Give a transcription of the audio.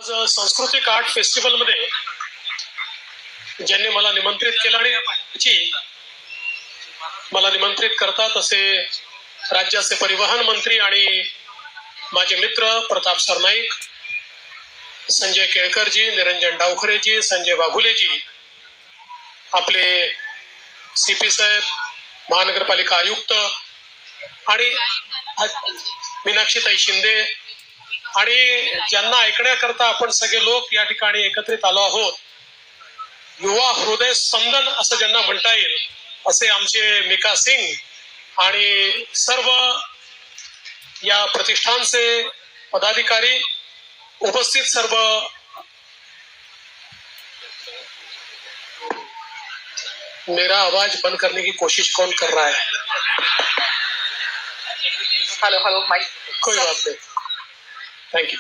सांस्कृतिक art festival मध्ये ज्यांनी मला निमंत्रित केलं आणि मला निमंत्रित करतात असे राज्याचे परिवहन मंत्री आणि माझे मित्र प्रताप सरनाईक, संजय केळकरजी, निरंजन डावखरेजी, संजय बाघुलेजी, आपले सीपी साहेब, महानगरपालिका आयुक्त आणि मीनाक्षीताई शिंदे आणि ज्यांना ऐकण्याकरता आपण सगळे लोक या ठिकाणी एकत्रित आलो आहोत. युवा हृदय स्पंदन असं ज्यांना म्हणता येईल असे आमचे मिका सिंग आणि सर्व या प्रतिष्ठानचे पदाधिकारी, उपस्थित सर्व मेरा आवाज बंद करने की कोशिश कौन कर रहा है? Hello mike. कोई बात नहीं, थैंक यू.